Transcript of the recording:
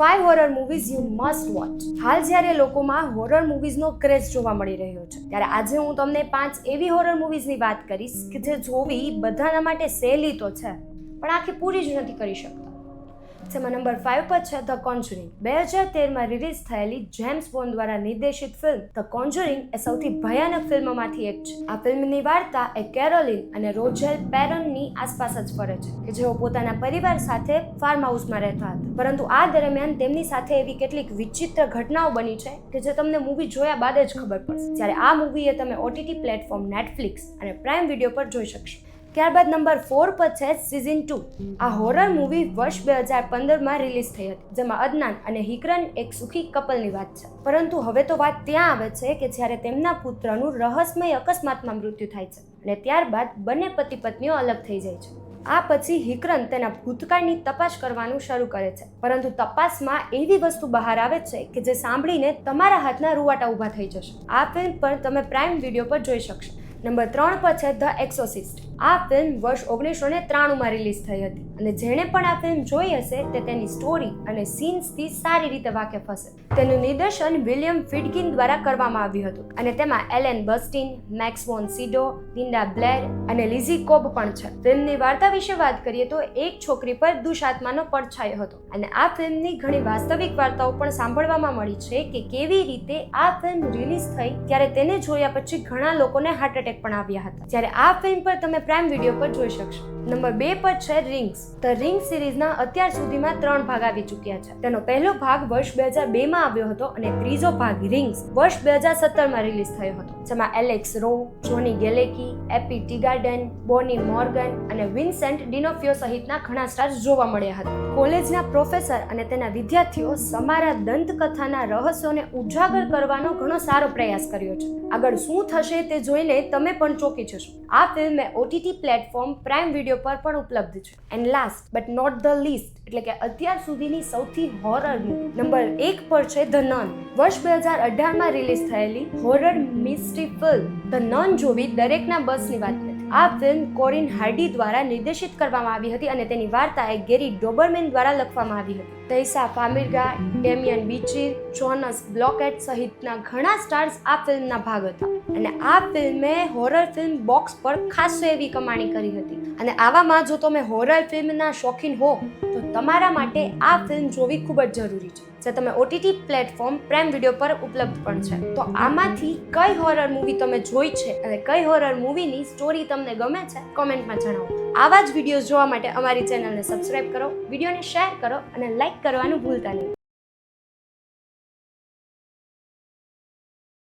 5 horror movies you must watch. હાલ જ્યારે લોકોમાં હોરર મૂવીઝનો ક્રેઝ જોવા મળી રહ્યો છે, ત્યારે આજે હું તમને 5 એવી હોરર મૂવીઝની વાત કરીશ કે જે જોવી બધાના માટે સહેલી તો છે, પણ આખી પૂરી જ નથી કરી શકતા. જેમાં નંબર 5 પર છે ધ કોન્જરિંગ. 2013માં રિલીઝ થયેલી જેમ્સ બોન્ડ દ્વારા નિર્દેશિત ફિલ્મ ધ કોન્જરિંગ એ સૌથી ભયાનક ફિલ્મોમાંથી એક છે. આ ફિલ્મની વાર્તા એ કેરોલિન અને રોજેલ પેરનની આસપાસ જ ફરે છે કે જેઓ પોતાના પરિવાર સાથે ફાર્મ હાઉસમાં રહેતા હતા, પરંતુ આ દરમિયાન તેમની સાથે એવી કેટલીક વિચિત્ર ઘટનાઓ બની છે કે જે તમને મૂવી જોયા બાદ જ ખબર પડશે. જ્યારે આ મૂવી એ તમે OTT પ્લેટફોર્મ નેટફ્લિક્સ અને પ્રાઇમ વિડીયો પર જોઈ શકશો. ત્યારબાદ નંબર 4 પર છે સિઝન 2. આ હોરર મૂવી વર્ષ 2015માં રિલીઝ થઈ હતી, જેમાં અદનાન અને હિકરન એક સુખી કપલની વાત છે. પરંતુ હવે તો વાત ત્યાં આવે છે કે જ્યારે તેમના પુત્રનું રહસ્યમય અકસ્માતમાં મૃત્યુ થાય છે અને ત્યારબાદ બંને પતિ પત્નીઓ અલગ થઈ જાય છે. આ પછી હિકરન તેના ભૂતકાળની તપાસ કરવાનું શરૂ કરે છે, પરંતુ તપાસમાં એવી વસ્તુ બહાર આવે છે કે જે સાંભળીને તમારા હાથના રૂવાટા ઊભા થઈ જશે. આ ફિલ્મ પણ તમે પ્રાઇમ વિડીયો પર જોઈ શકશો. નંબર 3 પર છે ધ એક્સોર્સિસ્ટ. આ ફિલ્મ વર્ષ 1993માં રિલીઝ થઈ હતી અને જેણે પણ આ ફિલ્મ જોઈ હશે તે તેની સ્ટોરી અને સીન્સથી સારી રીતે વાકેફ હશે. તેનું નિર્દેશન વિલિયમ ફિડકિન દ્વારા કરવામાં આવ્યું હતું અને તેમાં એલેન બર્સ્ટીન, મેક્સ વોન સિડો, લિન્ડા બ્લેર અને લિઝી કોબ પણ છે. ફિલ્મની વાર્તા વિશે વાત કરીએ તો એક છોકરી પર દુષ્આત્માનો પડછાયો હતો અને આ ફિલ્મની ઘણી વાસ્તવિક વાર્તાઓ પણ સાંભળવામાં મળી છે કે કેવી રીતે આ ફિલ્મ રિલીઝ થઈ ત્યારે તેને જોયા પછી ઘણા લોકોને હાર્ટ એટેક પણ આવ્યા હતા. જ્યારે આ ફિલ્મ પર તમે પ્રાઇમ વિડીયો પર જોઈ શકશો. નંબર 2 પર છે રિંગ્સ. ધ રિંગ સિરીઝના અત્યાર સુધીમાં 3 ભાગ આવી ચૂક્યા છે. તેનો પહેલો ભાગ વર્ષ 2002માં આવ્યો હતો અને ત્રીજો ભાગ રિંગ્સ વર્ષ 2017માં રિલીઝ થયો હતો, જેમાં એલેક્સ રો, જોની ગેલેકી, એપી ટીગાર્ડન, બોની મોર્ગન અને વિન્સેન્ટ ડિનોફિયો સહિતના ઘણા સ્ટાર્સ જોવા મળ્યા હતા. કોલેજના પ્રોફેસર અને તેના વિદ્યાર્થીઓ સમારા દંતકથાના રહસ્યોને ઉજાગર કરવાનો ઘણો સારો પ્રયાસ કર્યો છે. આગળ શું થશે તે જોઈને તમે પણ ચોંકી જશો. આ film OTT platform Prime Video પર પણ ઉપલબ્ધ છે. And last but not the least, એટલે કે અત્યાર સુધીની સૌથી હોરર મૂવી નંબર 1 પર છે ધ નન. વર્ષ 2018માં રિલીઝ થયેલી horror mystery film the none જોવી દરેકના બસની વાત નથી. આ ફિલ્મ કોરિન હાર્ડી દ્વારા નિર્દેશિત કરવામાં આવી હતી અને તેની વાર્તા એ ગેરી ડોબરમેન દ્વારા લખવામાં આવી હતી. તૈસા ફામિરગા, ડેમિયન બીચીર, જોનસ બ્લોકેટ સહિતના ઘણા સ્ટાર્સ આ ફિલ્મના ભાગ હતા અને આ ફિલ્મે હોરર ફિલ્મ બોક્સ પર ખાસ એવી કમાણી કરી હતી. અને આવામાં જો તમે હોરર ફિલ્મના શોખીન હો તો તમારા માટે આ ફિલ્મ જોવી ખૂબ જ જરૂરી છે, જે તમે OTT પ્લેટફોર્મ પ્રાઇમ વિડીયો પર ઉપલબ્ધ પણ છે. તો આમાંથી કઈ હોરર મૂવી તમે જોઈ છે અને કઈ હોરર મૂવીની સ્ટોરી તમને ગમે છે કોમેન્ટમાં જણાવો. આવા જ વિડીયોઝ જોવા માટે અમારી ચેનલને સબસ્ક્રાઇબ કરો, વિડીયોને શેર કરો અને લાઇક કરવાનું ભૂલતા નહીં.